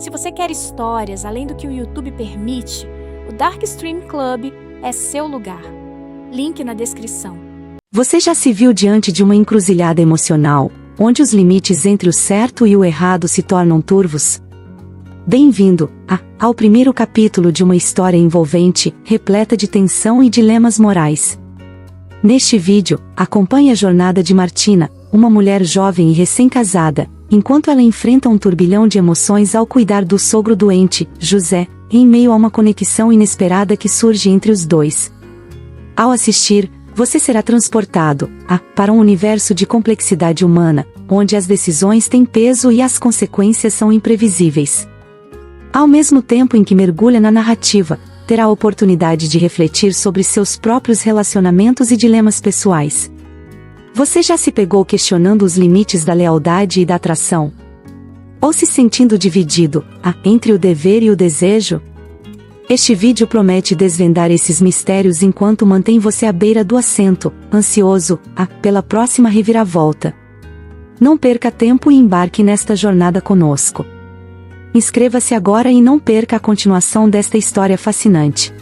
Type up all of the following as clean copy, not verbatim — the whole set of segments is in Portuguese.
Se você quer histórias além do que o YouTube permite, o Dark Stream Club é seu lugar. Link na descrição. Você já se viu diante de uma encruzilhada emocional, onde os limites entre o certo e o errado se tornam turvos? Bem-vindo ao primeiro capítulo de uma história envolvente, repleta de tensão e dilemas morais. Neste vídeo, acompanhe a jornada de Martina, uma mulher jovem e recém-casada, enquanto ela enfrenta um turbilhão de emoções ao cuidar do sogro doente, José, em meio a uma conexão inesperada que surge entre os dois. Ao assistir, você será transportado para um universo de complexidade humana, onde as decisões têm peso e as consequências são imprevisíveis. Ao mesmo tempo em que mergulha na narrativa, terá a oportunidade de refletir sobre seus próprios relacionamentos e dilemas pessoais. Você já se pegou questionando os limites da lealdade e da atração? Ou se sentindo dividido entre o dever e o desejo? Este vídeo promete desvendar esses mistérios enquanto mantém você à beira do assento, ansioso pela próxima reviravolta. Não perca tempo e embarque nesta jornada conosco. Inscreva-se agora e não perca a continuação desta história fascinante.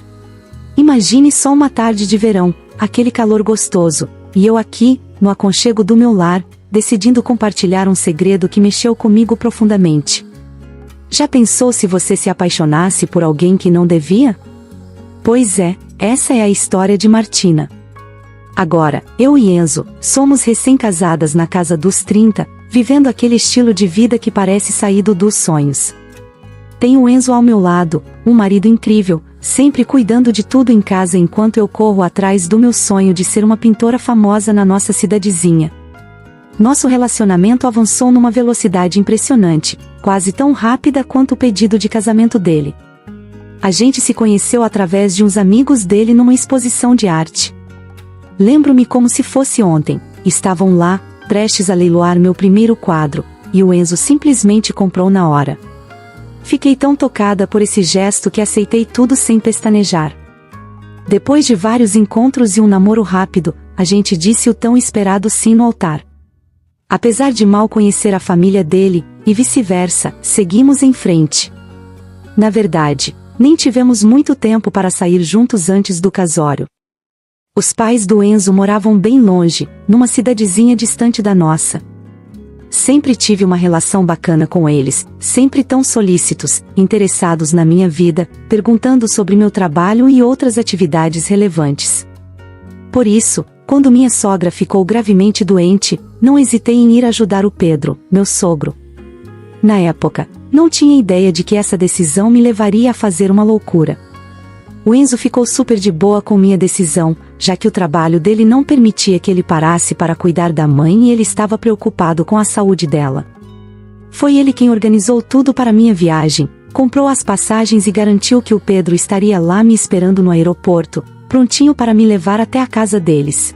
Imagine só uma tarde de verão, aquele calor gostoso, e eu aqui, no aconchego do meu lar, decidindo compartilhar um segredo que mexeu comigo profundamente. Já pensou se você se apaixonasse por alguém que não devia? Pois é, essa é a história de Martina. Agora, eu e Enzo, somos recém-casadas na casa dos 30, vivendo aquele estilo de vida que parece saído dos sonhos. Tenho Enzo ao meu lado, um marido incrível, sempre cuidando de tudo em casa enquanto eu corro atrás do meu sonho de ser uma pintora famosa na nossa cidadezinha. Nosso relacionamento avançou numa velocidade impressionante, quase tão rápida quanto o pedido de casamento dele. A gente se conheceu através de uns amigos dele numa exposição de arte. Lembro-me como se fosse ontem, estavam lá, prestes a leiloar meu primeiro quadro, e o Enzo simplesmente comprou na hora. Fiquei tão tocada por esse gesto que aceitei tudo sem pestanejar. Depois de vários encontros e um namoro rápido, a gente disse o tão esperado sim no altar. Apesar de mal conhecer a família dele, e vice-versa, seguimos em frente. Na verdade, nem tivemos muito tempo para sair juntos antes do casório. Os pais do Enzo moravam bem longe, numa cidadezinha distante da nossa. Sempre tive uma relação bacana com eles, sempre tão solícitos, interessados na minha vida, perguntando sobre meu trabalho e outras atividades relevantes. Por isso, quando minha sogra ficou gravemente doente, não hesitei em ir ajudar o Pedro, meu sogro. Na época, não tinha ideia de que essa decisão me levaria a fazer uma loucura. O Enzo ficou super de boa com minha decisão, já que o trabalho dele não permitia que ele parasse para cuidar da mãe e ele estava preocupado com a saúde dela. Foi ele quem organizou tudo para minha viagem, comprou as passagens e garantiu que o Pedro estaria lá me esperando no aeroporto, prontinho para me levar até a casa deles.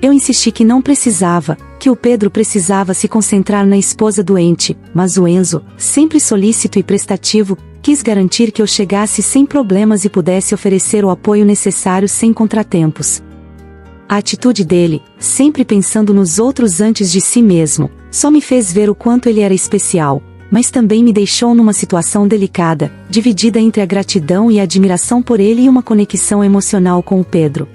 Eu insisti que não precisava, que o Pedro precisava se concentrar na esposa doente, mas o Enzo, sempre solícito e prestativo, quis garantir que eu chegasse sem problemas e pudesse oferecer o apoio necessário sem contratempos. A atitude dele, sempre pensando nos outros antes de si mesmo, só me fez ver o quanto ele era especial, mas também me deixou numa situação delicada, dividida entre a gratidão e a admiração por ele e uma conexão emocional com o Pedro.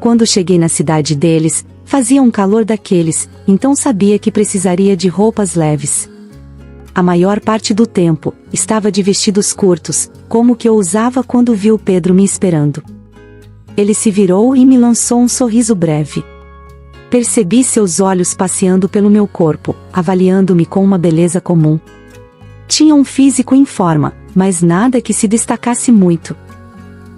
Quando cheguei na cidade deles, fazia um calor daqueles, então sabia que precisaria de roupas leves. A maior parte do tempo, estava de vestidos curtos, como o que eu usava quando vi o Pedro me esperando. Ele se virou e me lançou um sorriso breve. Percebi seus olhos passeando pelo meu corpo, avaliando-me com uma beleza comum. Tinha um físico em forma, mas nada que se destacasse muito.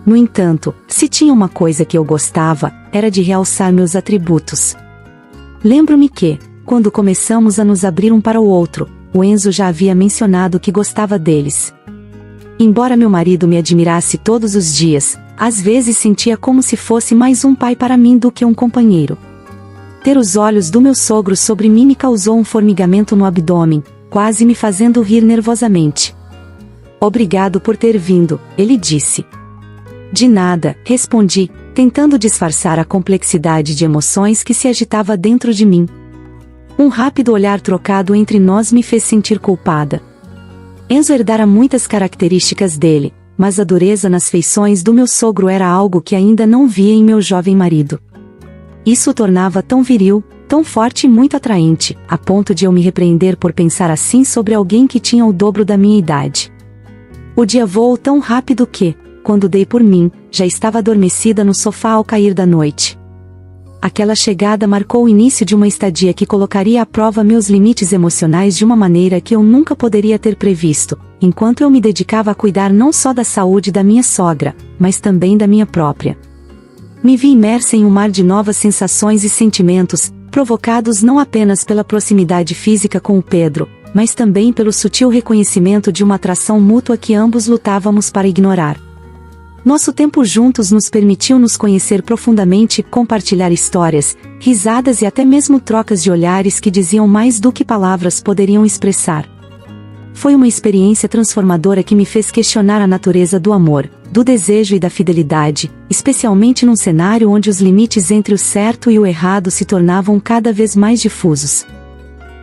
No entanto, se tinha uma coisa que eu gostava, era de realçar meus atributos. Lembro-me que, quando começamos a nos abrir um para o outro, o Enzo já havia mencionado que gostava deles. Embora meu marido me admirasse todos os dias, às vezes sentia como se fosse mais um pai para mim do que um companheiro. Ter os olhos do meu sogro sobre mim me causou um formigamento no abdômen, quase me fazendo rir nervosamente. "Obrigado por ter vindo", ele disse. "De nada", respondi, tentando disfarçar a complexidade de emoções que se agitava dentro de mim. Um rápido olhar trocado entre nós me fez sentir culpada. Enzo herdara muitas características dele, mas a dureza nas feições do meu sogro era algo que ainda não via em meu jovem marido. Isso o tornava tão viril, tão forte e muito atraente, a ponto de eu me repreender por pensar assim sobre alguém que tinha o dobro da minha idade. O dia voou tão rápido que, quando dei por mim, já estava adormecida no sofá ao cair da noite. Aquela chegada marcou o início de uma estadia que colocaria à prova meus limites emocionais de uma maneira que eu nunca poderia ter previsto, enquanto eu me dedicava a cuidar não só da saúde da minha sogra, mas também da minha própria. Me vi imersa em um mar de novas sensações e sentimentos, provocados não apenas pela proximidade física com o Pedro, mas também pelo sutil reconhecimento de uma atração mútua que ambos lutávamos para ignorar. Nosso tempo juntos nos permitiu nos conhecer profundamente, compartilhar histórias, risadas e até mesmo trocas de olhares que diziam mais do que palavras poderiam expressar. Foi uma experiência transformadora que me fez questionar a natureza do amor, do desejo e da fidelidade, especialmente num cenário onde os limites entre o certo e o errado se tornavam cada vez mais difusos.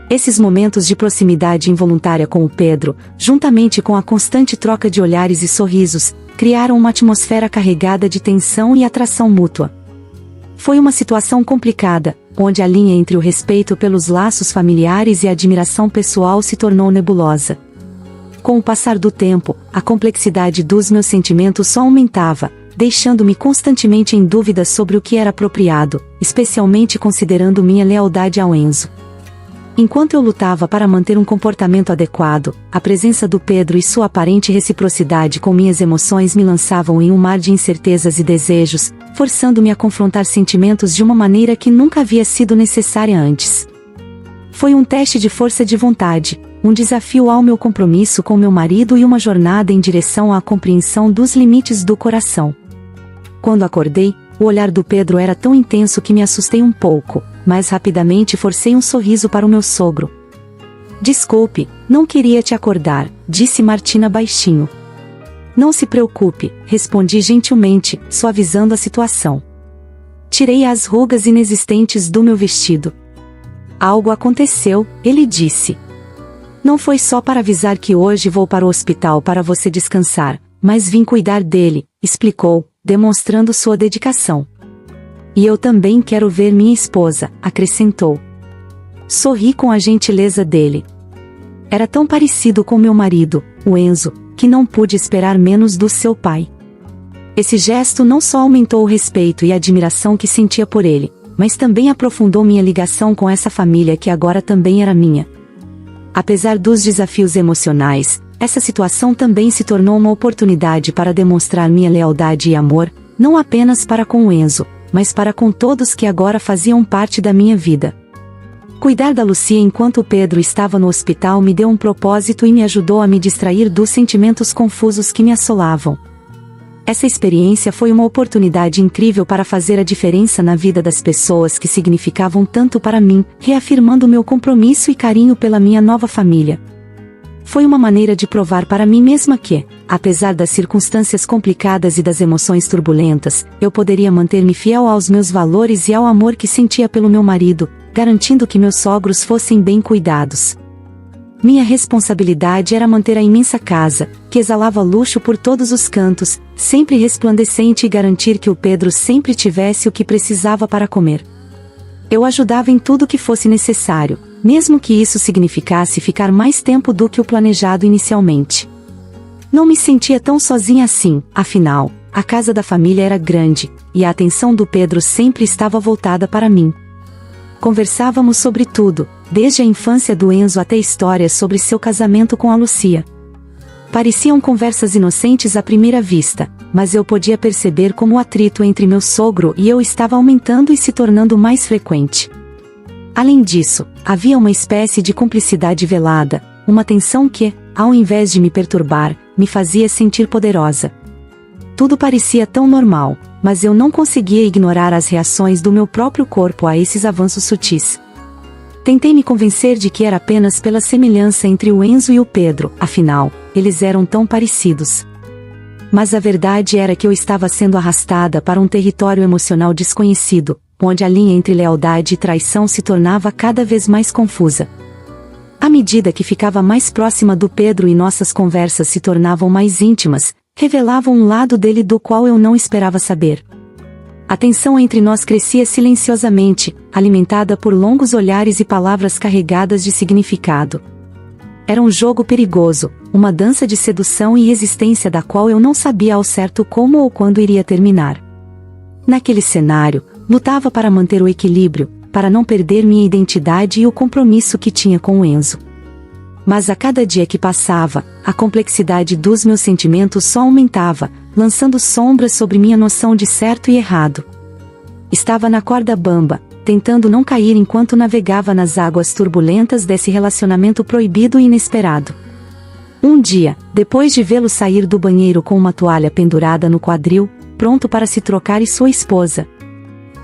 Esses momentos de proximidade involuntária com o Pedro, juntamente com a constante troca de olhares e sorrisos, criaram uma atmosfera carregada de tensão e atração mútua. Foi uma situação complicada, onde a linha entre o respeito pelos laços familiares e a admiração pessoal se tornou nebulosa. Com o passar do tempo, a complexidade dos meus sentimentos só aumentava, deixando-me constantemente em dúvida sobre o que era apropriado, especialmente considerando minha lealdade ao Enzo. Enquanto eu lutava para manter um comportamento adequado, a presença do Pedro e sua aparente reciprocidade com minhas emoções me lançavam em um mar de incertezas e desejos, forçando-me a confrontar sentimentos de uma maneira que nunca havia sido necessária antes. Foi um teste de força de vontade, um desafio ao meu compromisso com meu marido e uma jornada em direção à compreensão dos limites do coração. Quando acordei, o olhar do Pedro era tão intenso que me assustei um pouco, mas rapidamente forcei um sorriso para o meu sogro. "Desculpe, não queria te acordar", disse Martina baixinho. "Não se preocupe", respondi gentilmente, suavizando a situação. Tirei as rugas inexistentes do meu vestido. "Algo aconteceu", ele disse. "Não foi só para avisar que hoje vou para o hospital para você descansar, mas vim cuidar dele", explicou, demonstrando sua dedicação. "E eu também quero ver minha esposa", acrescentou. Sorri com a gentileza dele. Era tão parecido com meu marido, o Enzo, que não pude esperar menos do seu pai. Esse gesto não só aumentou o respeito e a admiração que sentia por ele, mas também aprofundou minha ligação com essa família que agora também era minha. Apesar dos desafios emocionais, essa situação também se tornou uma oportunidade para demonstrar minha lealdade e amor, não apenas para com o Enzo, mas para com todos que agora faziam parte da minha vida. Cuidar da Lucia enquanto o Pedro estava no hospital me deu um propósito e me ajudou a me distrair dos sentimentos confusos que me assolavam. Essa experiência foi uma oportunidade incrível para fazer a diferença na vida das pessoas que significavam tanto para mim, reafirmando meu compromisso e carinho pela minha nova família. Foi uma maneira de provar para mim mesma que, apesar das circunstâncias complicadas e das emoções turbulentas, eu poderia manter-me fiel aos meus valores e ao amor que sentia pelo meu marido, garantindo que meus sogros fossem bem cuidados. Minha responsabilidade era manter a imensa casa, que exalava luxo por todos os cantos, sempre resplandecente, e garantir que o Pedro sempre tivesse o que precisava para comer. Eu ajudava em tudo que fosse necessário, mesmo que isso significasse ficar mais tempo do que o planejado inicialmente. Não me sentia tão sozinha assim, afinal, a casa da família era grande, e a atenção do Pedro sempre estava voltada para mim. Conversávamos sobre tudo, desde a infância do Enzo até histórias sobre seu casamento com a Lucia. Pareciam conversas inocentes à primeira vista, mas eu podia perceber como o atrito entre meu sogro e eu estava aumentando e se tornando mais frequente. Além disso, havia uma espécie de cumplicidade velada, uma tensão que, ao invés de me perturbar, me fazia sentir poderosa. Tudo parecia tão normal, mas eu não conseguia ignorar as reações do meu próprio corpo a esses avanços sutis. Tentei me convencer de que era apenas pela semelhança entre o Enzo e o Pedro, afinal, eles eram tão parecidos. Mas a verdade era que eu estava sendo arrastada para um território emocional desconhecido, onde a linha entre lealdade e traição se tornava cada vez mais confusa. À medida que ficava mais próxima do Pedro e nossas conversas se tornavam mais íntimas, revelavam um lado dele do qual eu não esperava saber. A tensão entre nós crescia silenciosamente, alimentada por longos olhares e palavras carregadas de significado. Era um jogo perigoso, uma dança de sedução e resistência da qual eu não sabia ao certo como ou quando iria terminar. Naquele cenário, lutava para manter o equilíbrio, para não perder minha identidade e o compromisso que tinha com o Enzo. Mas a cada dia que passava, a complexidade dos meus sentimentos só aumentava, lançando sombras sobre minha noção de certo e errado. Estava na corda bamba, tentando não cair enquanto navegava nas águas turbulentas desse relacionamento proibido e inesperado. Um dia, depois de vê-lo sair do banheiro com uma toalha pendurada no quadril, pronto para se trocar e sua esposa.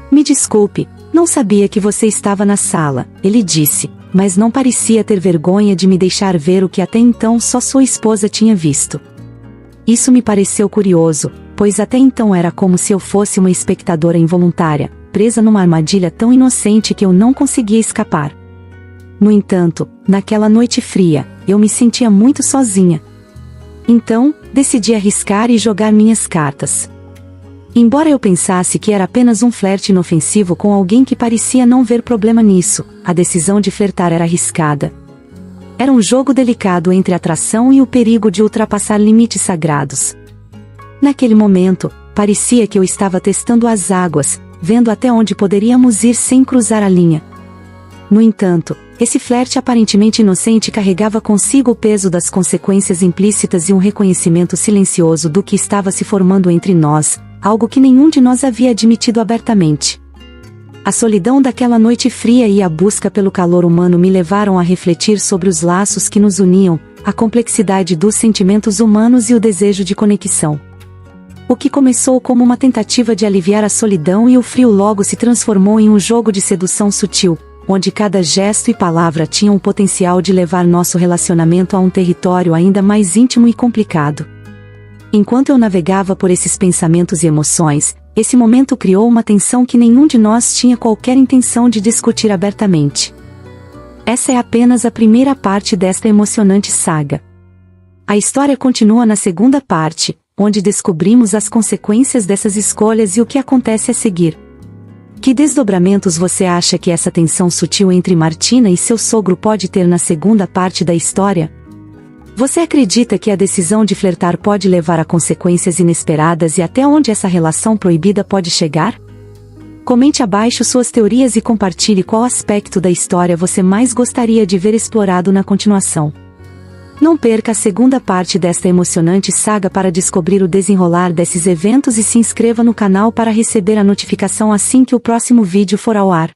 "Me desculpe, não sabia que você estava na sala", ele disse, mas não parecia ter vergonha de me deixar ver o que até então só sua esposa tinha visto. Isso me pareceu curioso, pois até então era como se eu fosse uma espectadora involuntária, presa numa armadilha tão inocente que eu não conseguia escapar. No entanto, naquela noite fria, eu me sentia muito sozinha. Então, decidi arriscar e jogar minhas cartas. Embora eu pensasse que era apenas um flerte inofensivo com alguém que parecia não ver problema nisso, a decisão de flertar era arriscada. Era um jogo delicado entre a atração e o perigo de ultrapassar limites sagrados. Naquele momento, parecia que eu estava testando as águas, vendo até onde poderíamos ir sem cruzar a linha. No entanto, esse flerte aparentemente inocente carregava consigo o peso das consequências implícitas e um reconhecimento silencioso do que estava se formando entre nós, algo que nenhum de nós havia admitido abertamente. A solidão daquela noite fria e a busca pelo calor humano me levaram a refletir sobre os laços que nos uniam, a complexidade dos sentimentos humanos e o desejo de conexão. O que começou como uma tentativa de aliviar a solidão e o frio logo se transformou em um jogo de sedução sutil, onde cada gesto e palavra tinham o potencial de levar nosso relacionamento a um território ainda mais íntimo e complicado. Enquanto eu navegava por esses pensamentos e emoções, esse momento criou uma tensão que nenhum de nós tinha qualquer intenção de discutir abertamente. Essa é apenas a primeira parte desta emocionante saga. A história continua na segunda parte, onde descobrimos as consequências dessas escolhas e o que acontece a seguir. Que desdobramentos você acha que essa tensão sutil entre Martina e seu sogro pode ter na segunda parte da história? Você acredita que a decisão de flertar pode levar a consequências inesperadas e até onde essa relação proibida pode chegar? Comente abaixo suas teorias e compartilhe qual aspecto da história você mais gostaria de ver explorado na continuação. Não perca a segunda parte desta emocionante saga para descobrir o desenrolar desses eventos e se inscreva no canal para receber a notificação assim que o próximo vídeo for ao ar.